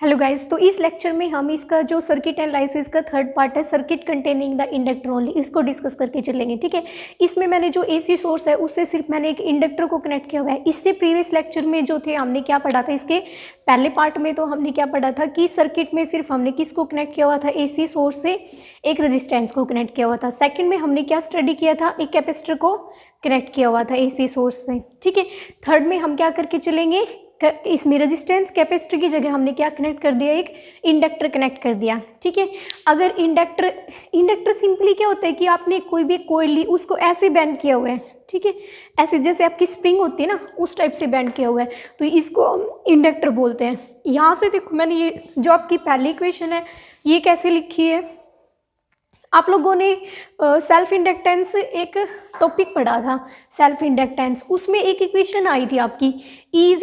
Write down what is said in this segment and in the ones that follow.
Hello guys, तो इस lecture में हम इसका जो सर्किट एनालिसिस का थर्ड पार्ट है, circuit containing the inductor only, इसको डिस्कस करके चलेंगे। ठीक है, इसमें मैंने जो एसी सोर्स है उससे सिर्फ मैंने एक इंडक्टर को कनेक्ट किया हुआ है। इससे प्रीवियस लेक्चर में जो थे हमने क्या पढ़ा था, इसके पहले पार्ट में तो हमने क्या पढ़ा था कि सर्किट में सिर्फ हमने किसको कनेक्ट किया हुआ था, एसी सोर्स से एक रजिस्टेंस को कनेक्ट किया हुआ था। सेकेंड में हमने क्या स्टडी किया था, एक कैपेसिटर को कनेक्ट किया हुआ था एसी सोर्स से। ठीक है, थर्ड में हम क्या करके चलेंगे, इसमें रेजिस्टेंस कैपेसिटर की जगह हमने क्या कनेक्ट कर दिया, एक इंडक्टर कनेक्ट कर दिया। ठीक है, अगर इंडक्टर सिंपली क्या होता है कि आपने कोई भी कॉइल ली, उसको ऐसे बेंड किया हुआ है। ठीक है, ऐसे जैसे आपकी स्प्रिंग होती है ना, उस टाइप से बेंड किया हुआ है, तो इसको हम इंडक्टर बोलते हैं। यहाँ से देखो, मैंने ये जो आपकी पहली इक्वेशन है ये कैसे लिखी है, आप लोगों ने सेल्फ इंडक्टेंस एक टॉपिक पढ़ा था, सेल्फ इंडक्टेंस, उसमें एक इक्वेशन आई थी आपकी E =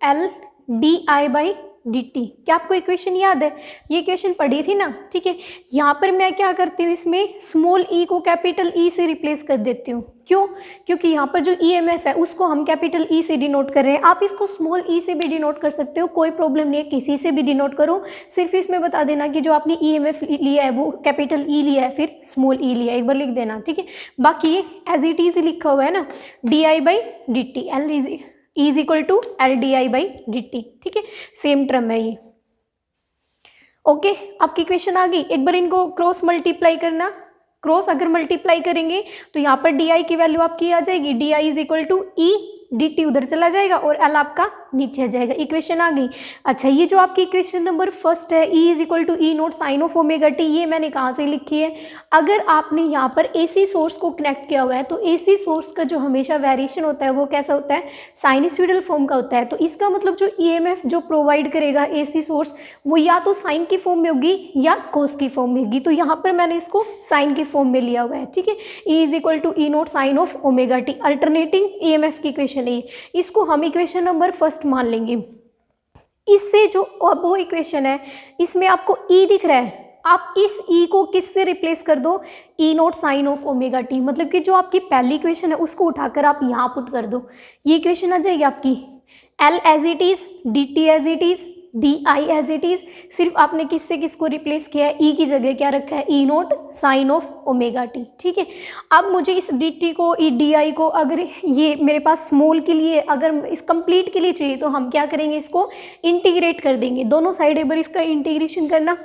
L di/dt। क्या आपको इक्वेशन याद है? ये इक्वेशन पढ़ी थी ना। ठीक है, यहाँ पर मैं क्या करती हूँ, इसमें स्मॉल e को कैपिटल E से रिप्लेस कर देती हूँ। क्यों? क्योंकि यहाँ पर जो EMF है उसको हम कैपिटल E से डिनोट कर रहे हैं। आप इसको स्मॉल e से भी डिनोट कर सकते हो, कोई प्रॉब्लम नहीं है, किसी से भी डिनोट करो। सिर्फ इसमें बता देना कि जो आपने EMF लिया है वो कैपिटल E लिया है, फिर स्मॉल e लिया है, एक बार लिख देना। ठीक है, बाकी ये एज इट इज लिखा हुआ है ना, di/dt, E = L di/dt। ठीक है, सेम टर्म है ये। ओके, आपकी इक्वेशन आ गई। एक बार इनको क्रॉस मल्टीप्लाई करना, क्रॉस अगर मल्टीप्लाई करेंगे तो यहाँ पर di की वैल्यू आपकी आ जाएगी, di = E, dt उधर चला जाएगा और L आपका नीचे आ जाएगा। इक्वेशन आ गई। अच्छा, ये जो आपकी इक्वेशन नंबर फर्स्ट है, E = E0 sin of ωt, ये मैंने कहाँ से लिखी है? अगर आपने यहाँ पर AC सोर्स को कनेक्ट किया हुआ है तो AC सोर्स का जो हमेशा वेरिएशन होता है वो कैसा होता है, साइनसॉइडल फॉर्म का होता है। तो इसका मतलब जो EMF जो प्रोवाइड करेगा AC सोर्स, वो या तो साइन की फॉर्म में होगी या कोस की फॉर्म में होगी। तो यहाँ पर मैंने इसको साइन की फॉर्म में लिया हुआ है। ठीक है, E = E0 sin of ωt, alternating EMF की इक्वेशन है, इसको हम इक्वेशन नंबर फर्स्ट मान लेंगे। इससे जो अब वो इक्वेशन है, इसमें आपको E दिख रहा है, आप इस E को किससे रिप्लेस कर दो, E0 sin of ωt, मतलब कि जो आपकी पहली इक्वेशन है उसको उठाकर आप यहाँ पुट कर दो, ये इक्वेशन आ जाएगी आपकी। L as it is, dt as it is, di as it is, सिर्फ आपने किससे किसको रिप्लेस किया है, E की जगह क्या रखा है, E0 sin of ωt। ठीक है, अब मुझे इस dt को, di को, अगर ये मेरे पास स्मॉल के लिए, अगर इस कंप्लीट के लिए चाहिए तो हम क्या करेंगे, इसको इंटीग्रेट कर देंगे। दोनों साइड एक बार इसका इंटीग्रेशन करना,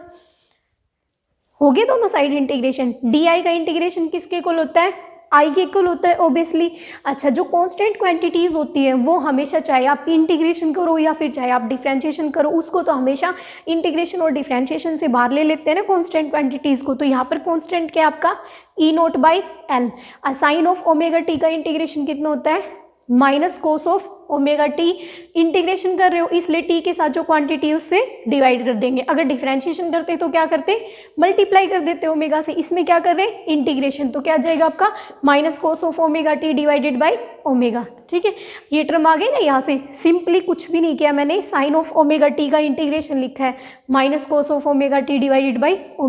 हो गया दोनों साइड इंटीग्रेशन। di का इंटीग्रेशन किसके इक्वल होता है, I के इक्वल होता है ऑब्वियसली। अच्छा, जो कांस्टेंट क्वांटिटीज़ होती है वो हमेशा, चाहे आप इंटीग्रेशन करो या फिर चाहे आप डिफरेंशिएशन करो, उसको तो हमेशा इंटीग्रेशन और डिफरेंशिएशन से बाहर ले लेते हैं ना कांस्टेंट क्वांटिटीज़ को। तो यहाँ पर कांस्टेंट क्या है आपका, E0/L। साइन ऑफ ωt का इंटीग्रेशन कितना होता है, -cos of ωt। इंटीग्रेशन कर रहे हो इसलिए t के साथ जो क्वांटिटी है उससे डिवाइड कर देंगे। अगर डिफरेंशिएशन करते तो क्या करते, मल्टीप्लाई कर देते ओमेगा से। इसमें क्या कर रहे हैं, इंटीग्रेशन, तो क्या आ जाएगा आपका -cos of ωt / ω। ठीक है, ये टर्म आ गई ना। यहाँ से सिंपली कुछ भी नहीं किया मैंने, साइन ऑफ ωt का इंटीग्रेशन लिखा है, -cos of ωt / ω।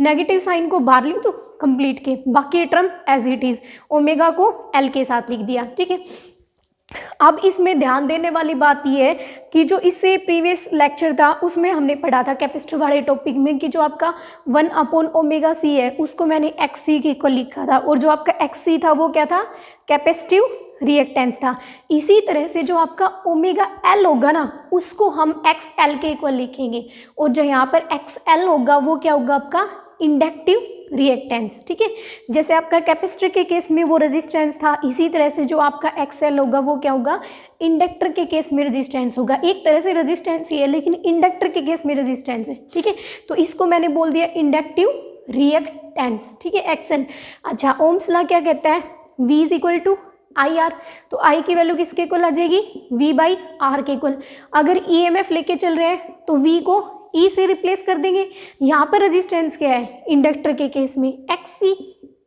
Negative sign को बाहर ली तो कंप्लीट के, बाकी term as it is, omega को L के साथ लिख दिया। ठीक है, अब इसमें ध्यान देने वाली बात यह है कि जो इससे प्रीवियस लेक्चर था उसमें हमने पढ़ा था कैपेसिटर वाले टॉपिक में कि जो आपका 1/ωc है उसको मैंने XC के इक्वल लिखा था, और जो आपका XC था वो क्या था, कैपेसिटिव रिएक्टेंस था। इसी तरह से जो आपका ωL होगा ना, उसको हम XL के इक्वल लिखेंगे, और जो यहाँ पर XL होगा वो क्या होगा आपका, इंडक्टिव रिएक्टेंस। ठीक है, जैसे आपका कैपेसिटर के केस में वो रेजिस्टेंस था, इसी तरह से जो आपका XL होगा वो क्या होगा, इंडक्टर के केस में रेजिस्टेंस होगा। एक तरह से रेजिस्टेंस ही है लेकिन इंडक्टर के केस में रेजिस्टेंस है। ठीक है, तो इसको मैंने बोल दिया इंडक्टिव रिएक्टेंस। ठीक है, XL। अच्छा, ओम्स लॉ क्या कहता है, V = IR, तो I की वैल्यू किसके इक्वल आ जाएगी, V/R के इक्वल। अगर EMF लेके चल रहे हैं तो V को E से रिप्लेस कर देंगे। यहाँ पर रेजिस्टेंस क्या है, इंडक्टर के केस में XC।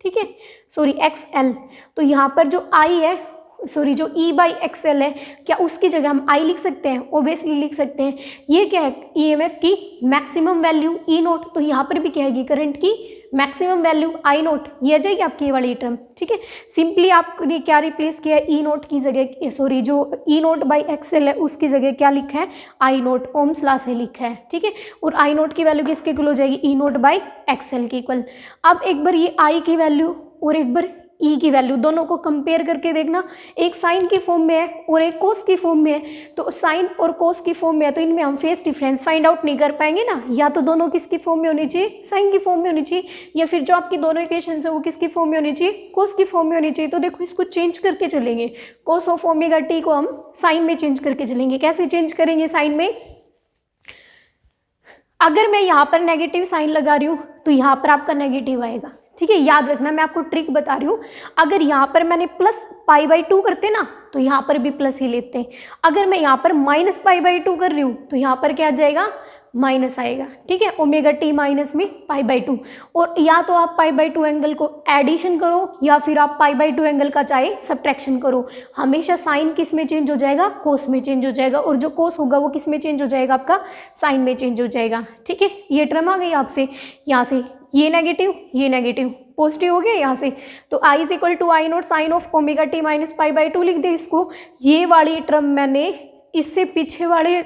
ठीक है, सॉरी XL, तो यहाँ पर जो I है सॉरी जो E बाई एक्सएल है, क्या उसकी जगह हम I लिख सकते हैं? ऑब्वियसली लिख सकते हैं। ये क्या है? EMF की मैक्सिमम वैल्यू E नोट, तो यहाँ पर भी क्या आएगी? करंट की मैक्सिमम वैल्यू I नोट, ये आ जाएगी आपकी ये वाली टर्म। ठीक है, सिंपली आपने क्या रिप्लेस किया है? E नोट की जगह, सॉरी जो E नोट बाई एक्सएल है उसकी जगह क्या लिखा है? I नोट, ओम्स लॉ से लिखा है। ठीक है, और I नोट की वैल्यू किसके इक्वल हो जाएगी? E नोट बाई एक्सएल की इक्वल। अब एक बार ये I की वैल्यू और एक बार E की वैल्यू, दोनों को कंपेयर करके देखना। एक साइन की फॉर्म में है और एक कोस की फॉर्म में है, तो साइन और कोस की फॉर्म में है तो इनमें हम फेस डिफरेंस फाइंड आउट नहीं कर पाएंगे ना। या तो दोनों किसकी फॉर्म में होनी चाहिए? साइन की फॉर्म में होनी चाहिए, या फिर जो आपकी दोनों इक्वेशन है वो किसकी फॉर्म में होनी चाहिए? कोस की फॉर्म में होनी चाहिए। तो देखो इसको चेंज करके चलेंगे, कोस ऑफ ओमेगा टी को हम साइन में चेंज करके चलेंगे। कैसे चेंज करेंगे साइन में? अगर मैं यहाँ पर नेगेटिव साइन लगा रही हूँ तो यहाँ पर आपका नेगेटिव आएगा। ठीक है, याद रखना, मैं आपको ट्रिक बता रही हूँ। अगर यहाँ पर मैंने प्लस पाई बाई 2 करते ना तो यहाँ पर भी प्लस ही लेते हैं। अगर मैं यहाँ पर माइनस पाई बाई 2 कर रही हूँ तो यहाँ पर क्या आ जाएगा? माइनस आएगा। ठीक है, ओमेगा टी माइनस में पाई बाई 2। और या तो आप पाई बाई 2 एंगल को एडिशन करो या फिर आप पाई बाई 2 एंगल का चाहे सब्ट्रैक्शन करो। हमेशा साइन किस में चेंज हो जाएगा? कोस में चेंज हो जाएगा, और जो कोस होगा वो किस में चेंज हो जाएगा? आपका साइन में चेंज हो जाएगा। ठीक है, ये टर्म आ गई आपसे। यहाँ से ये नेगेटिव पॉजिटिव हो गया यहाँ से, तो I is equal to I naught sine of omega t minus pi by 2 लिख दे इसको। ये वाली टर्म मैंने इससे पीछे वाले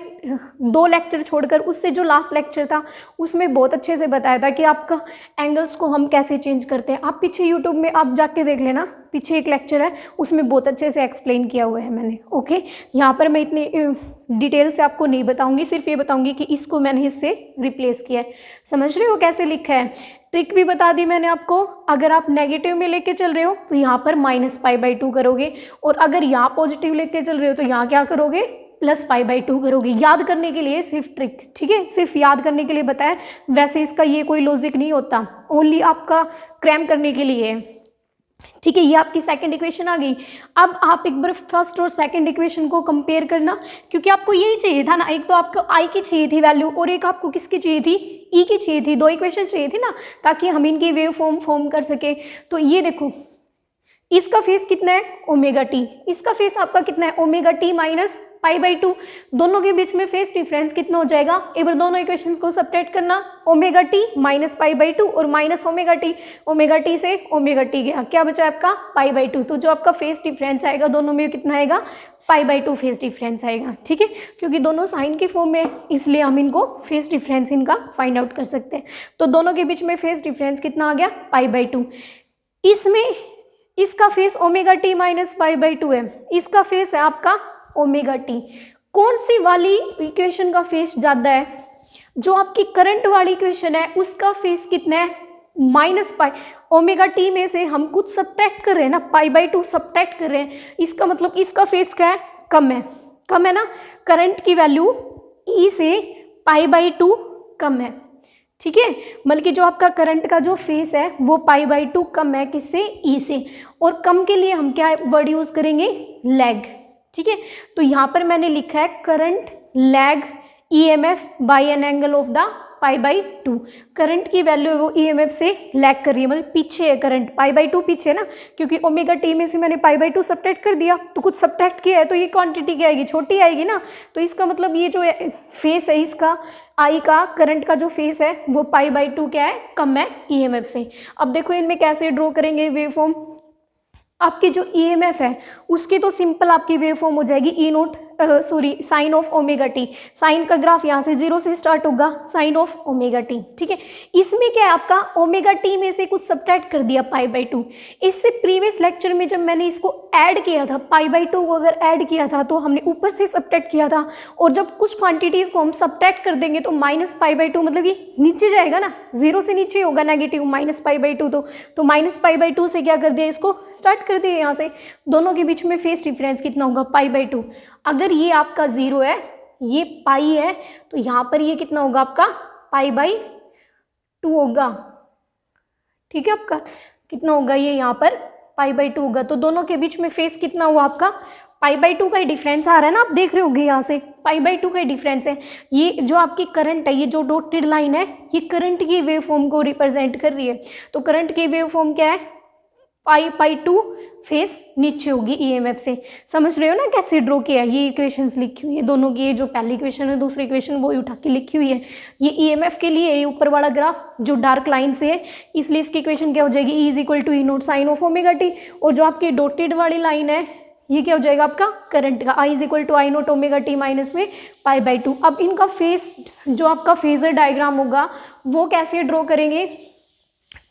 2 लेक्चर छोड़कर उससे जो लास्ट लेक्चर था उसमें बहुत अच्छे से बताया था कि आपका एंगल्स को हम कैसे चेंज करते हैं। आप पीछे यूट्यूब में आप जाके देख लेना, पीछे एक लेक्चर है उसमें बहुत अच्छे से एक्सप्लेन किया हुआ है मैंने। ओके, यहाँ पर मैं इतनी डिटेल से आपको नहीं बताऊंगी, सिर्फ ये बताऊंगी कि इसको मैंने इससे रिप्लेस किया है। समझ रहे हो कैसे लिखा है? ट्रिक भी बता दी मैंने आपको। अगर आप नेगेटिव में लेके चल रहे हो तो यहाँ पर माइनस पाई बाई 2 करोगे, और अगर यहाँ पॉजिटिव लेके चल रहे हो तो यहाँ क्या करोगे? प्लस पाई बाई 2 करोगे। याद करने के लिए सिर्फ ट्रिक, ठीक है, सिर्फ याद करने के लिए बताया। वैसे इसका ये कोई लॉजिक नहीं होता, ओनली आपका क्रैम करने के लिए। ठीक है, ये आपकी सेकंड इक्वेशन आ गई। अब आप एक बार फर्स्ट और सेकंड इक्वेशन को कंपेयर करना, क्योंकि आपको यही चाहिए था ना। एक तो आपको I की चाहिए थी वैल्यू और एक आपको किसकी चाहिए थी? E की चाहिए थी। 2 इक्वेशन चाहिए थी ना, ताकि हम इनकी वेव फॉर्म कर सके। तो ये देखो, इसका फेस कितना है? Omega T. इसका फेस आपका कितना है? Omega t minus pi by 2। दोनों के बीच में फेस डिफरेंस कितना हो जाएगा? एक बार दोनों इक्वेशंस को सब्ट्रैक्ट करना। Omega t minus pi by 2 और minus omega T. Omega T से ओमेगा टी गया, क्या बचा आपका? पाई बाई 2। तो जो आपका फेस डिफरेंस आएगा दोनों में कितना आएगा? पाई बाई 2 फेस डिफरेंस आएगा। ठीक है, क्योंकि दोनों साइन के फॉर्म में, इसलिए हम इनको फेस डिफरेंस इनका फाइंड आउट कर सकते हैं। तो दोनों के बीच में फेस डिफरेंस कितना आ गया? पाई बाई 2। इसमें इसका face omega t minus pi by 2 है, इसका फेस है आपका ओमेगा टी। कौन सी वाली इक्वेशन का फेस ज़्यादा है? जो आपकी करंट वाली इक्वेशन है उसका फेस कितना है? Minus pi. ओमेगा टी में से हम कुछ सब्ट्रैक्ट कर रहे हैं ना, पाई बाई 2 सब्ट्रैक्ट कर रहे हैं, इसका मतलब इसका फेस क्या है? कम है। कम है ना, करंट की वैल्यू ई से पाई बाई 2 कम है। ठीक है, बल्कि जो आपका करंट का जो फेस है वो पाई बाई 2 कम है, किससे? ई से। और कम के लिए हम क्या वर्ड यूज करेंगे? लैग। ठीक है, तो यहाँ पर मैंने लिखा है current lag EMF bye an angle of the pi by 2। Current की वैल्यू वो ईएमएफ से लैग कर रही है, मतलब पीछे है करंट, पाई बाई 2 पीछे है ना, क्योंकि ओमेगा टी में से मैंने पाई बाई 2 सब्ट्रैक्ट कर दिया, तो कुछ सब्ट्रैक्ट किया है तो ये क्वांटिटी क्या आएगी? छोटी आएगी ना। तो इसका मतलब ये जो फेस है इसका आई का, करंट का जो फेस है वो पाई बाई 2 क्या है? कम है ईएमएफ से। अब देखो इनमें कैसे ड्रॉ करेंगे वेव फॉर्म। आपकी जो ईएमएफ है उसकी तो सिंपल आपकी वेव फॉर्म हो जाएगी E nought sine of omega t. Sine का ग्राफ यहाँ से 0 से स्टार्ट होगा, साइन ऑफ ओमेगा टी। ठीक है, इसमें क्या है आपका? ओमेगा टी में से कुछ सब्ट्रैक्ट कर दिया पाई बाई 2। इससे प्रीवियस लेक्चर में जब मैंने इसको ऐड किया था, पाई बाई 2 को अगर ऐड किया था तो हमने ऊपर से सब्ट्रैक्ट किया था, और जब कुछ क्वांटिटीज को हम सब्ट्रैक्ट कर देंगे तो माइनस पाई बाई 2 मतलब कि नीचे जाएगा ना, 0 से नीचे होगा नेगेटिव माइनस पाई बाई 2। तो माइनस पाई बाई 2 से क्या कर दिया? इसको स्टार्ट कर दिया यहाँ से। दोनों के बीच में फेस डिफरेंस कितना होगा? पाई बाई 2। अगर ये आपका 0 है, ये पाई है, तो यहाँ पर ये कितना होगा आपका? पाई बाई 2 होगा। ठीक है, आपका कितना होगा? ये यहाँ पर पाई बाई 2 होगा। तो दोनों के बीच में फेस कितना हुआ आपका? पाई बाई 2 का ही डिफरेंस आ रहा है ना, आप देख रहे होंगे यहाँ से पाई बाई 2 का ही डिफरेंस है। ये जो आपकी करंट है, ये जो डॉटेड लाइन है, ये करंट की वेव फॉर्म को रिप्रेजेंट कर रही है। तो करंट की वेव फॉर्म क्या है? π/2 फेस नीचे होगी ईएमएफ से। समझ रहे हो ना कैसे ड्रॉ किया है? ये इक्वेशंस लिखी हुई है दोनों की, ये जो पहली इक्वेशन है दूसरी इक्वेशन वो उठा के लिखी हुई है। ये ईएमएफ के लिए ये ऊपर वाला ग्राफ जो डार्क लाइन से है, इसलिए इसकी इक्वेशन क्या हो जाएगी, E = E0 sin of ωt। और जो आपकी डॉटेड वाली लाइन है ये क्या हो जाएगा आपका करंट का, I = I0 ωt माइनस में π/2। अब इनका फेस जो आपका फेजर डायग्राम होगा वो कैसे ड्रॉ करेंगे,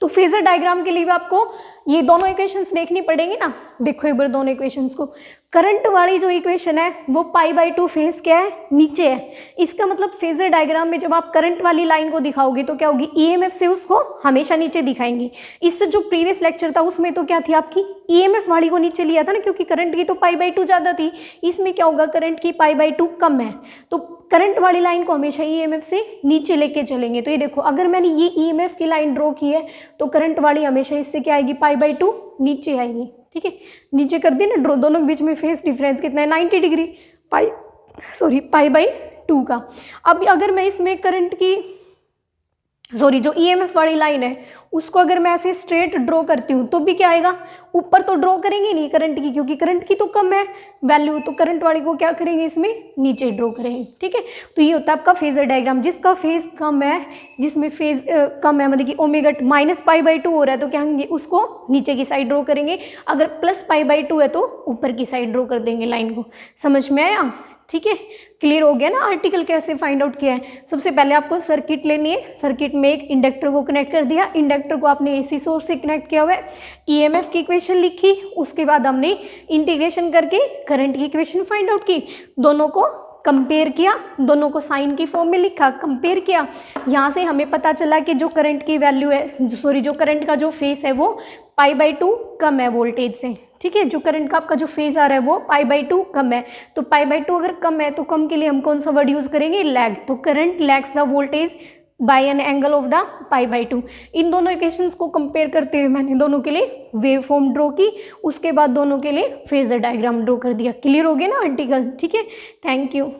तो फेजर डायग्राम के लिए भी आपको ये दोनों इक्वेशंस देखनी पड़ेंगी ना। देखो एक बार दोनों इक्वेशंस को, करंट वाली जो इक्वेशन है वो π/2 फेस क्या है, नीचे है। इसका मतलब फेजर डायग्राम में जब आप करंट वाली लाइन को दिखाओगे तो क्या होगी, ईएमएफ से उसको हमेशा नीचे दिखाएंगे। इससे जो प्रीवियस लेक्चर था उसमें तो क्या थी आपकी, ईएमएफ वाली को नीचे लिया था ना, क्योंकि करंट की तो π/2 ज़्यादा थी। इसमें क्या होगा, करंट की π/2 कम है, तो करंट वाली लाइन को हमेशा ईएमएफ से नीचे लेके चलेंगे। तो ये देखो अगर मैंने ये ईएमएफ की लाइन ड्रॉ की है तो करंट वाली हमेशा इससे क्या आएगी, π/2 नीचे आएगी। ठीक है, नीचे कर दी ना ड्रॉ, दोनों के बीच में फेस डिफरेंस कितना है, 90 डिग्री π/2 का। अब अगर मैं इसमें करंट की जो ईएमएफ वाली लाइन है उसको अगर मैं ऐसे स्ट्रेट ड्रॉ करती हूँ तो भी क्या आएगा, ऊपर तो ड्रॉ करेंगे नहीं करंट की, क्योंकि करंट की तो कम है वैल्यू, तो करंट वाली को क्या करेंगे, इसमें नीचे ड्रॉ करेंगे। ठीक है, तो ये होता है आपका फेजर डायग्राम। जिसका फेज कम है, जिसमें फेज कम है, मतलब कि ओमेगा माइनस π/2 हो रहा है तो क्या होंगे, उसको नीचे की साइड ड्रॉ करेंगे। अगर प्लस π/2 है तो ऊपर की साइड ड्रॉ कर देंगे लाइन को। समझ में आया? ठीक है, क्लियर हो गया ना आर्टिकल कैसे फाइंड आउट किया है। सबसे पहले आपको सर्किट लेनी है, सर्किट में एक इंडक्टर को कनेक्ट कर दिया, इंडक्टर को आपने एसी सोर्स से कनेक्ट किया हुआ है, ईएमएफ की इक्वेशन लिखी, उसके बाद हमने इंटीग्रेशन करके करंट की इक्वेशन फाइंड आउट की, दोनों को कंपेयर किया, दोनों को साइन की फॉर्म में लिखा, कंपेयर किया। यहाँ से हमें पता चला कि जो करंट की वैल्यू है, जो करंट का जो फेस है वो π/2 कम है वोल्टेज से। ठीक है, जो करंट का आपका जो फेज आ रहा है वो π/2 कम है, तो π/2 अगर कम है तो कम के लिए हम कौन सा वर्ड यूज करेंगे, लैग। तो current lags the voltage by an angle of the π/2। इन दोनों इक्वेशंस को कंपेयर करते हुए मैंने दोनों के लिए वेव फॉर्म ड्रॉ की, उसके बाद दोनों के लिए फेजर डायग्राम ड्रॉ कर दिया। क्लियर हो गया ना आर्टिकल? ठीक है, थैंक यू।